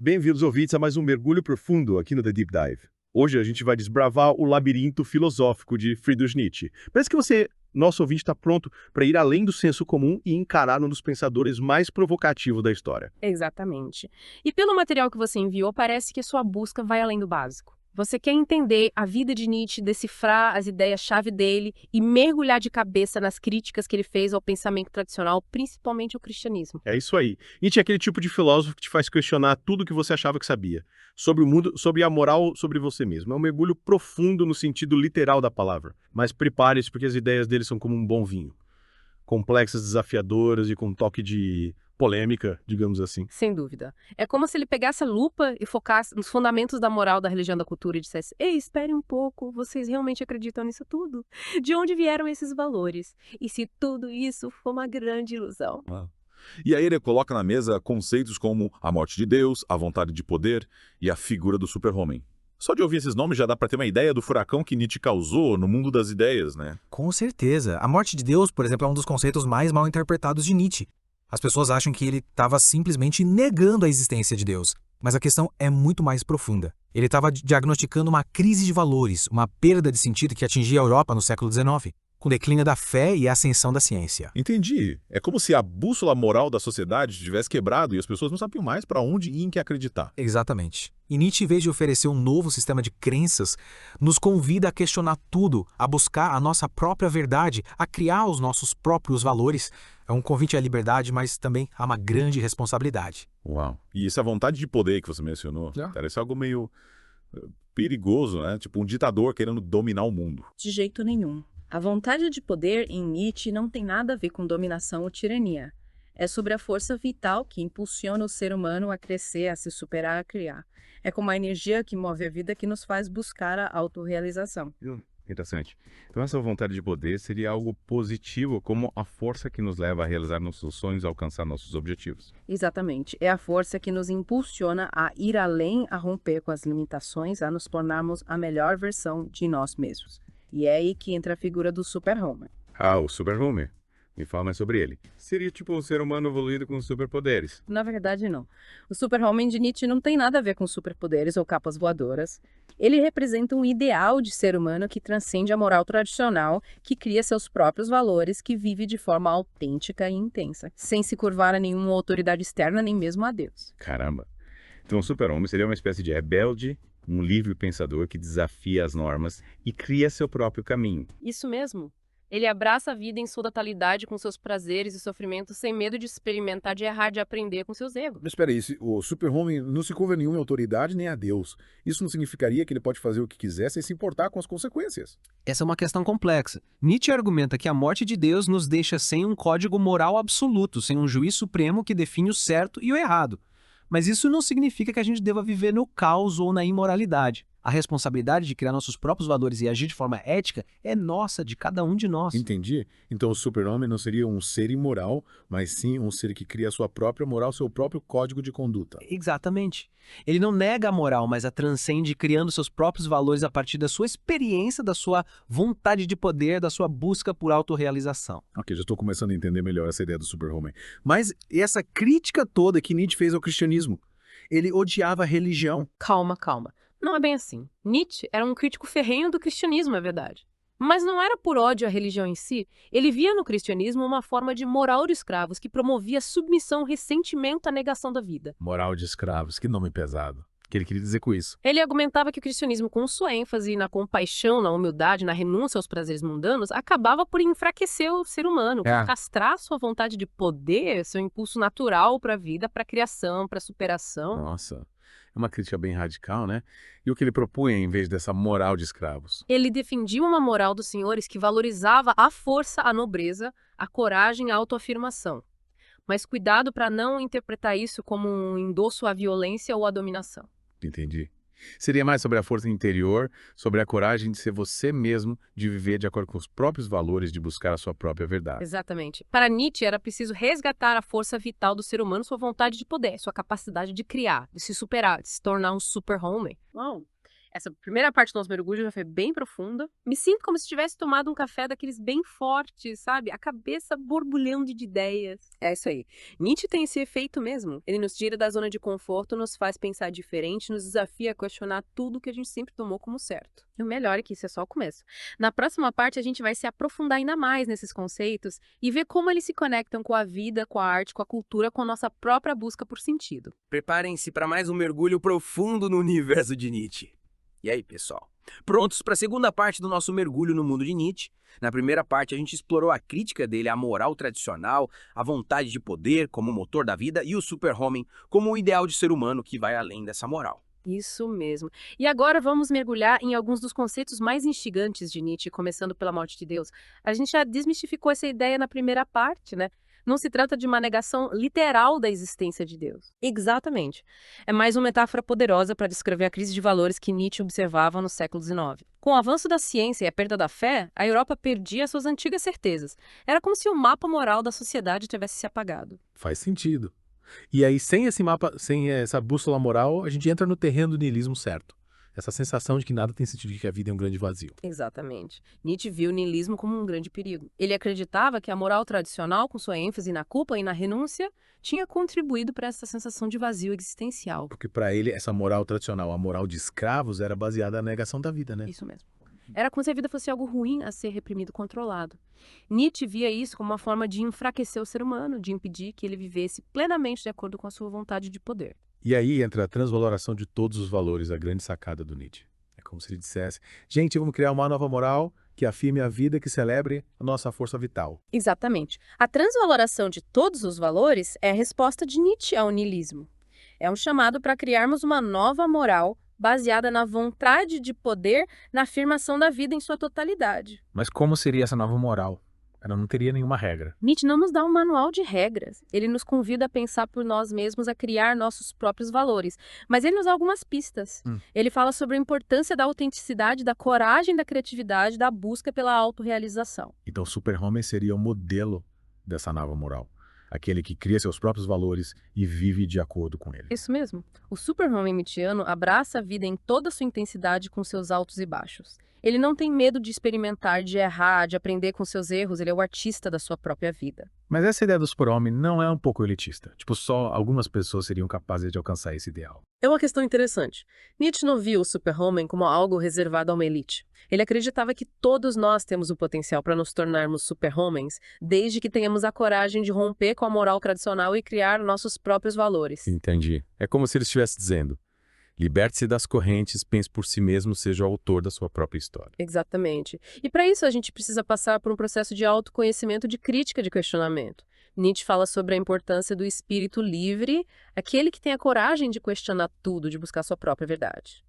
Bem-vindos, ouvintes, a mais um mergulho profundo aqui no The Deep Dive. Hoje a gente vai desbravar o labirinto filosófico de Friedrich Nietzsche. Parece que você, nosso ouvinte, está pronto para ir além do senso comum e encarar um dos pensadores mais provocativos da história. Exatamente. E pelo material que você enviou, parece que a sua busca vai além do básico. Você quer entender a vida de Nietzsche, decifrar as ideias-chave dele e mergulhar de cabeça nas críticas que ele fez ao pensamento tradicional, principalmente ao cristianismo. É isso aí. Nietzsche é aquele tipo de filósofo que te faz questionar tudo o que você achava que sabia. Sobre o mundo, sobre a moral, sobre você mesmo. É um mergulho profundo no sentido literal da palavra. Mas prepare-se, porque as ideias dele são como um bom vinho. Complexas, desafiadoras e com um toque de polêmica, digamos assim. Sem dúvida. É como se ele pegasse a lupa e focasse nos fundamentos da moral, da religião, da cultura e dissesse: ei, espere um pouco, vocês realmente acreditam nisso tudo? De onde vieram esses valores? E se tudo isso for uma grande ilusão? E aí ele coloca na mesa conceitos como a morte de Deus, a vontade de poder e a figura do super-homem. Só de ouvir esses nomes já dá para ter uma ideia do furacão que Nietzsche causou no mundo das ideias, né? Com certeza. A morte de Deus, por exemplo, é um dos conceitos mais mal interpretados de Nietzsche. As pessoas acham que ele estava simplesmente negando a existência de Deus. Mas a questão é muito mais profunda. Ele estava diagnosticando uma crise de valores, uma perda de sentido que atingia a Europa no século XIX, com o declínio da fé e a ascensão da ciência. Entendi. É como se a bússola moral da sociedade tivesse quebrado e as pessoas não sabiam mais para onde e em que acreditar. Exatamente. E Nietzsche, em vez de oferecer um novo sistema de crenças, nos convida a questionar tudo, a buscar a nossa própria verdade, a criar os nossos próprios valores. É um convite à liberdade, mas também a uma grande responsabilidade. Uau. E essa vontade de poder que você mencionou, parece algo meio perigoso, né? Tipo um ditador querendo dominar o mundo. De jeito nenhum. A vontade de poder em Nietzsche não tem nada a ver com dominação ou tirania. É sobre a força vital que impulsiona o ser humano a crescer, a se superar, a criar. É como a energia que move a vida que nos faz buscar a autorrealização. Interessante. Então essa vontade de poder seria algo positivo, como a força que nos leva a realizar nossos sonhos e alcançar nossos objetivos. Exatamente. É a força que nos impulsiona a ir além, a romper com as limitações, a nos tornarmos a melhor versão de nós mesmos. E é aí que entra a figura do super-homem. Ah, o super-homem. Me fala mais sobre ele. Seria tipo um ser humano evoluído com superpoderes. Na verdade, não. O super-homem de Nietzsche não tem nada a ver com superpoderes ou capas voadoras. Ele representa um ideal de ser humano que transcende a moral tradicional, que cria seus próprios valores, que vive de forma autêntica e intensa, sem se curvar a nenhuma autoridade externa, nem mesmo a Deus. Caramba. Então o super-homem seria uma espécie de rebelde, um livre pensador que desafia as normas e cria seu próprio caminho. Isso mesmo. Ele abraça a vida em sua totalidade com seus prazeres e sofrimentos sem medo de experimentar, de errar, de aprender com seus erros. Mas espera aí, o super-homem não se curva a nenhuma autoridade nem a Deus. Isso não significaria que ele pode fazer o que quiser sem se importar com as consequências. Essa é uma questão complexa. Nietzsche argumenta que a morte de Deus nos deixa sem um código moral absoluto, sem um juiz supremo que define o certo e o errado. Mas isso não significa que a gente deva viver no caos ou na imoralidade. A responsabilidade de criar nossos próprios valores e agir de forma ética é nossa, de cada um de nós. Entendi. Então o super-homem não seria um ser imoral, mas sim um ser que cria a sua própria moral, seu próprio código de conduta. Exatamente. Ele não nega a moral, mas a transcende criando seus próprios valores a partir da sua experiência, da sua vontade de poder, da sua busca por autorrealização. Ok, já estou começando a entender melhor essa ideia do super-homem. Mas essa crítica toda que Nietzsche fez ao cristianismo, ele odiava a religião. Calma, calma. Não é bem assim. Nietzsche era um crítico ferrenho do cristianismo, é verdade. Mas não era por ódio à religião em si. Ele via no cristianismo uma forma de moral de escravos que promovia submissão, ressentimento à negação da vida. Moral de escravos, que nome pesado. O que ele queria dizer com isso? Ele argumentava que o cristianismo, com sua ênfase na compaixão, na humildade, na renúncia aos prazeres mundanos, acabava por enfraquecer o ser humano, por castrar sua vontade de poder, seu impulso natural para a vida, para a criação, para a superação. Nossa, é uma crítica bem radical, né? E o que ele propunha em vez dessa moral de escravos? Ele defendia uma moral dos senhores que valorizava a força, a nobreza, a coragem, a autoafirmação. Mas cuidado para não interpretar isso como um endosso à violência ou à dominação. Entendi. Seria mais sobre a força interior, sobre a coragem de ser você mesmo, de viver de acordo com os próprios valores, de buscar a sua própria verdade. Exatamente. Para Nietzsche era preciso resgatar a força vital do ser humano, sua vontade de poder, sua capacidade de criar, de se superar, de se tornar um super-homem. Essa primeira parte do nosso mergulho já foi bem profunda. Me sinto como se tivesse tomado um café daqueles bem fortes, sabe? A cabeça borbulhando de ideias. É isso aí. Nietzsche tem esse efeito mesmo. Ele nos tira da zona de conforto, nos faz pensar diferente, nos desafia a questionar tudo que a gente sempre tomou como certo. E o melhor é que isso é só o começo. Na próxima parte, a gente vai se aprofundar ainda mais nesses conceitos e ver como eles se conectam com a vida, com a arte, com a cultura, com a nossa própria busca por sentido. Preparem-se para mais um mergulho profundo no universo de Nietzsche. E aí, pessoal? Prontos para a segunda parte do nosso mergulho no mundo de Nietzsche? Na primeira parte, a gente explorou a crítica dele à moral tradicional, a vontade de poder como motor da vida e o super-homem como o ideal de ser humano que vai além dessa moral. Isso mesmo. E agora vamos mergulhar em alguns dos conceitos mais instigantes de Nietzsche, começando pela morte de Deus. A gente já desmistificou essa ideia na primeira parte, né? Não se trata de uma negação literal da existência de Deus. Exatamente. É mais uma metáfora poderosa para descrever a crise de valores que Nietzsche observava no século XIX. Com o avanço da ciência e a perda da fé, a Europa perdia suas antigas certezas. Era como se o mapa moral da sociedade tivesse se apagado. Faz sentido. E aí, sem esse mapa, sem essa bússola moral, a gente entra no terreno do niilismo certo. Essa sensação de que nada tem sentido, de que a vida é um grande vazio. Exatamente. Nietzsche viu o niilismo como um grande perigo. Ele acreditava que a moral tradicional, com sua ênfase na culpa e na renúncia, tinha contribuído para essa sensação de vazio existencial. Porque para ele, essa moral tradicional, a moral de escravos, era baseada na negação da vida, né? Isso mesmo. Era como se a vida fosse algo ruim a ser reprimido, controlado. Nietzsche via isso como uma forma de enfraquecer o ser humano, de impedir que ele vivesse plenamente de acordo com a sua vontade de poder. E aí entra a transvaloração de todos os valores, a grande sacada do Nietzsche. É como se ele dissesse, gente, vamos criar uma nova moral que afirme a vida, que celebre a nossa força vital. Exatamente. A transvaloração de todos os valores é a resposta de Nietzsche ao niilismo. É um chamado para criarmos uma nova moral baseada na vontade de poder, na afirmação da vida em sua totalidade. Mas como seria essa nova moral? Ela não teria nenhuma regra. Nietzsche não nos dá um manual de regras. Ele nos convida a pensar por nós mesmos, a criar nossos próprios valores. Mas ele nos dá algumas pistas. Ele fala sobre a importância da autenticidade, da coragem, da criatividade, da busca pela autorrealização. Então o super-homem seria o modelo dessa nova moral. Aquele que cria seus próprios valores e vive de acordo com eles. Isso mesmo. O super-homem nietzschiano abraça a vida em toda a sua intensidade com seus altos e baixos. Ele não tem medo de experimentar, de errar, de aprender com seus erros. Ele é o artista da sua própria vida. Mas essa ideia do super-homem não é um pouco elitista. Tipo, só algumas pessoas seriam capazes de alcançar esse ideal. É uma questão interessante. Nietzsche não viu o super-homem como algo reservado a uma elite. Ele acreditava que todos nós temos o potencial para nos tornarmos super-homens, desde que tenhamos a coragem de romper com a moral tradicional e criar nossos próprios valores. Entendi. É como se ele estivesse dizendo: liberte-se das correntes, pense por si mesmo, seja o autor da sua própria história. Exatamente. E para isso a gente precisa passar por um processo de autoconhecimento, de crítica, de questionamento. Nietzsche fala sobre a importância do espírito livre, aquele que tem a coragem de questionar tudo, de buscar sua própria verdade.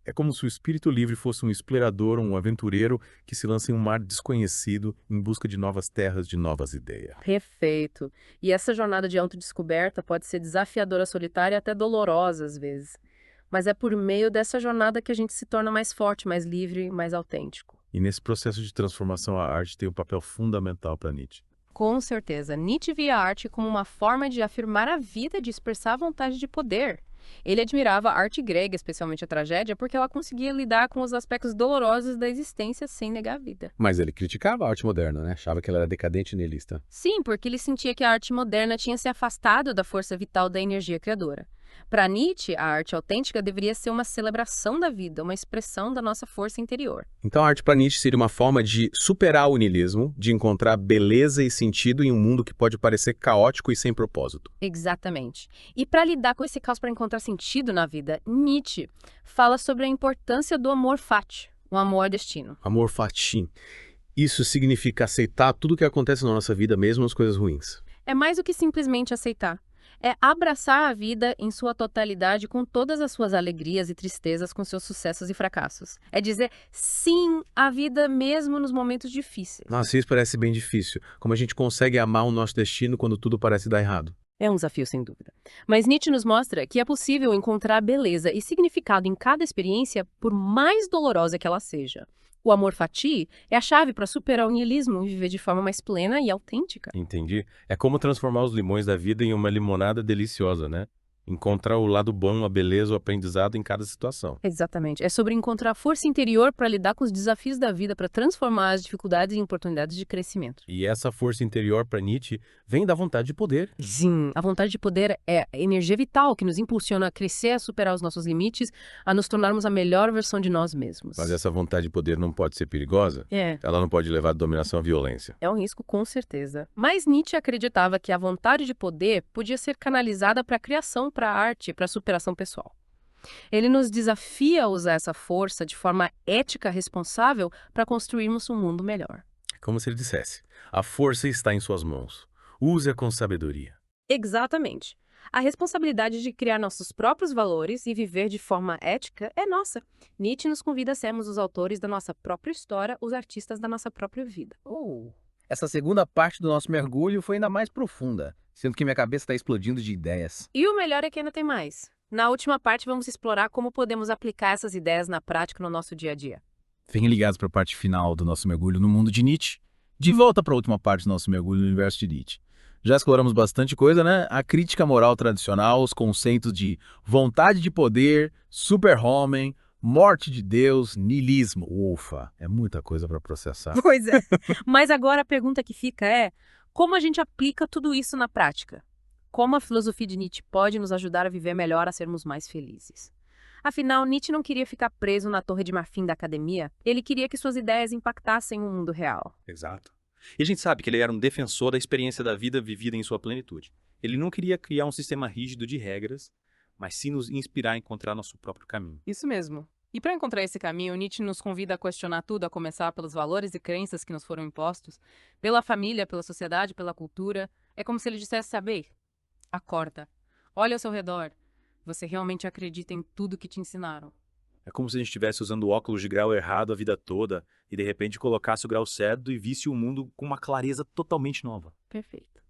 É como se o espírito livre fosse um explorador, um aventureiro que se lança em um mar desconhecido em busca de novas terras, de novas ideias. Perfeito. E essa jornada de autodescoberta pode ser desafiadora, solitária e até dolorosa às vezes. Mas é por meio dessa jornada que a gente se torna mais forte, mais livre, mais autêntico. E nesse processo de transformação, a arte tem um papel fundamental para Nietzsche. Com certeza. Nietzsche via a arte como uma forma de afirmar a vida, de expressar a vontade de poder. Ele admirava a arte grega, especialmente a tragédia, porque ela conseguia lidar com os aspectos dolorosos da existência sem negar a vida. Mas ele criticava a arte moderna, né? Achava que ela era decadente e niilista. Sim, porque ele sentia que a arte moderna tinha se afastado da força vital da energia criadora. Para Nietzsche, a arte autêntica deveria ser uma celebração da vida, uma expressão da nossa força interior. Então a arte para Nietzsche seria uma forma de superar o niilismo, de encontrar beleza e sentido em um mundo que pode parecer caótico e sem propósito. Exatamente. E para lidar com esse caos, para encontrar sentido na vida, Nietzsche fala sobre a importância do amor fati, o amor destino. Amor fati. Isso significa aceitar tudo o que acontece na nossa vida, mesmo as coisas ruins. É mais do que simplesmente aceitar. É abraçar a vida em sua totalidade, com todas as suas alegrias e tristezas, com seus sucessos e fracassos. É dizer sim à vida mesmo nos momentos difíceis. Nossa, isso parece bem difícil. Como a gente consegue amar o nosso destino quando tudo parece dar errado? É um desafio, sem dúvida. Mas Nietzsche nos mostra que é possível encontrar beleza e significado em cada experiência, por mais dolorosa que ela seja. O amor fati é a chave para superar o niilismo e viver de forma mais plena e autêntica. Entendi. É como transformar os limões da vida em uma limonada deliciosa, né? Encontrar o lado bom, a beleza, o aprendizado em cada situação. Exatamente. É sobre encontrar força interior para lidar com os desafios da vida, para transformar as dificuldades em oportunidades de crescimento. E essa força interior para Nietzsche vem da vontade de poder. Sim, a vontade de poder é a energia vital que nos impulsiona a crescer, a superar os nossos limites, a nos tornarmos a melhor versão de nós mesmos. Mas essa vontade de poder não pode ser perigosa? É. Ela não pode levar à dominação à violência. É um risco, com certeza. Mas Nietzsche acreditava que a vontade de poder podia ser canalizada para a criação, para a arte, para a superação pessoal. Ele nos desafia a usar essa força de forma ética responsável para construirmos um mundo melhor. Como se ele dissesse, a força está em suas mãos. Use-a com sabedoria. Exatamente. A responsabilidade de criar nossos próprios valores e viver de forma ética é nossa. Nietzsche nos convida a sermos os autores da nossa própria história, os artistas da nossa própria vida. Essa segunda parte do nosso mergulho foi ainda mais profunda, sendo que minha cabeça está explodindo de ideias. E o melhor é que ainda tem mais. Na última parte, vamos explorar como podemos aplicar essas ideias na prática no nosso dia a dia. Fiquem ligados para a parte final do nosso mergulho no mundo de Nietzsche. De volta para a última parte do nosso mergulho no universo de Nietzsche. Já exploramos bastante coisa, né? A crítica moral tradicional, os conceitos de vontade de poder, super-homem, morte de Deus, niilismo. Ufa, é muita coisa para processar. Pois é. Mas agora a pergunta que fica é: como a gente aplica tudo isso na prática? Como a filosofia de Nietzsche pode nos ajudar a viver melhor, a sermos mais felizes? Afinal, Nietzsche não queria ficar preso na torre de marfim da academia. Ele queria que suas ideias impactassem o mundo real. Exato. E a gente sabe que ele era um defensor da experiência da vida vivida em sua plenitude. Ele não queria criar um sistema rígido de regras, mas sim nos inspirar a encontrar nosso próprio caminho. Isso mesmo. E para encontrar esse caminho, Nietzsche nos convida a questionar tudo, a começar pelos valores e crenças que nos foram impostos, pela família, pela sociedade, pela cultura. É como se ele dissesse, saber, acorda, olha ao seu redor, você realmente acredita em tudo que te ensinaram. É como se a gente estivesse usando o óculos de grau errado a vida toda e de repente colocasse o grau certo e visse o mundo com uma clareza totalmente nova. Perfeito.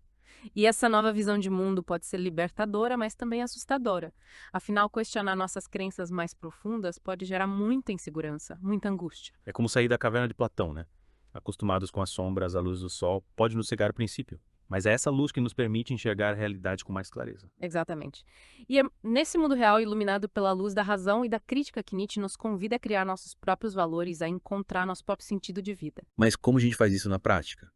E essa nova visão de mundo pode ser libertadora, mas também assustadora. Afinal, questionar nossas crenças mais profundas pode gerar muita insegurança, muita angústia. É como sair da caverna de Platão, né? Acostumados com as sombras, a luz do sol, pode nos cegar a princípio. Mas é essa luz que nos permite enxergar a realidade com mais clareza. Exatamente. E é nesse mundo real, iluminado pela luz da razão e da crítica, que Nietzsche nos convida a criar nossos próprios valores, a encontrar nosso próprio sentido de vida. Mas como a gente faz isso na prática?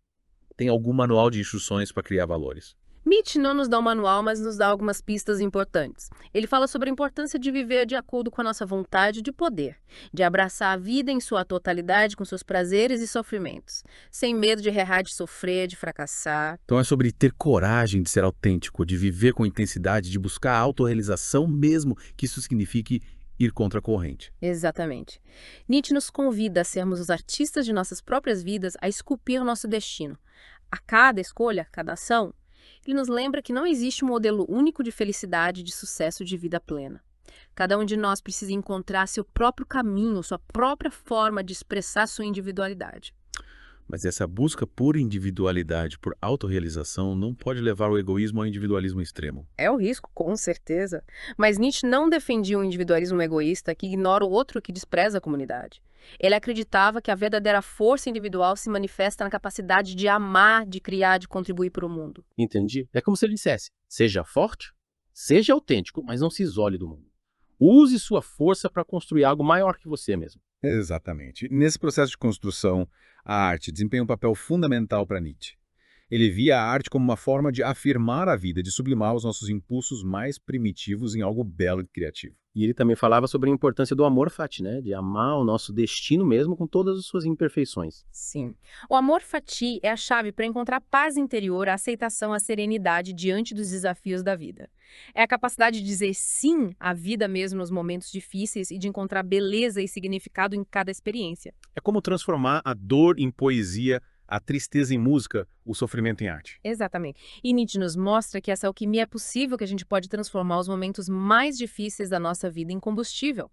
Tem algum manual de instruções para criar valores? Nietzsche não nos dá um manual, mas nos dá algumas pistas importantes. Ele fala sobre a importância de viver de acordo com a nossa vontade de poder, de abraçar a vida em sua totalidade, com seus prazeres e sofrimentos, sem medo de errar, de sofrer, de fracassar. Então é sobre ter coragem de ser autêntico, de viver com intensidade, de buscar a autorrealização, mesmo que isso signifique ir contra a corrente. Exatamente. Nietzsche nos convida a sermos os artistas de nossas próprias vidas, a esculpir o nosso destino. A cada escolha, cada ação, ele nos lembra que não existe um modelo único de felicidade, de sucesso, de vida plena. Cada um de nós precisa encontrar seu próprio caminho, sua própria forma de expressar sua individualidade. Mas essa busca por individualidade, por autorrealização, não pode levar o egoísmo ao individualismo extremo. É o risco, com certeza. Mas Nietzsche não defendia um individualismo egoísta que ignora o outro, que despreza a comunidade. Ele acreditava que a verdadeira força individual se manifesta na capacidade de amar, de criar, de contribuir para o mundo. Entendi. É como se ele dissesse, seja forte, seja autêntico, mas não se isole do mundo. Use sua força para construir algo maior que você mesmo. Exatamente. Nesse processo de construção, a arte desempenha um papel fundamental para Nietzsche. Ele via a arte como uma forma de afirmar a vida, de sublimar os nossos impulsos mais primitivos em algo belo e criativo. E ele também falava sobre a importância do amor fati, né? De amar o nosso destino mesmo com todas as suas imperfeições. Sim. O amor fati é a chave para encontrar paz interior, a aceitação, a serenidade diante dos desafios da vida. É a capacidade de dizer sim à vida mesmo nos momentos difíceis e de encontrar beleza e significado em cada experiência. É como transformar a dor em poesia, a tristeza em música, o sofrimento em arte. Exatamente. E Nietzsche nos mostra que essa alquimia é possível, que a gente pode transformar os momentos mais difíceis da nossa vida em combustível.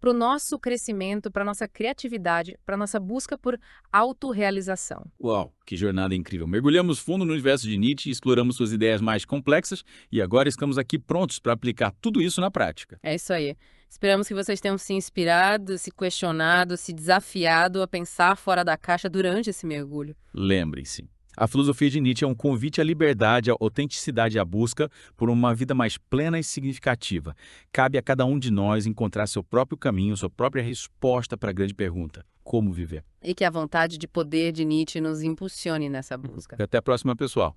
Para o nosso crescimento, para a nossa criatividade, para a nossa busca por autorrealização. Uau, que jornada incrível. Mergulhamos fundo no universo de Nietzsche, exploramos suas ideias mais complexas e agora estamos aqui prontos para aplicar tudo isso na prática. É isso aí. Esperamos que vocês tenham se inspirado, se questionado, se desafiado a pensar fora da caixa durante esse mergulho. Lembrem-se, A filosofia de Nietzsche é um convite à liberdade, à autenticidade e à busca por uma vida mais plena e significativa. Cabe a cada um de nós encontrar seu próprio caminho, sua própria resposta para a grande pergunta: como viver? E que a vontade de poder de Nietzsche nos impulsione nessa busca. Até a próxima, pessoal.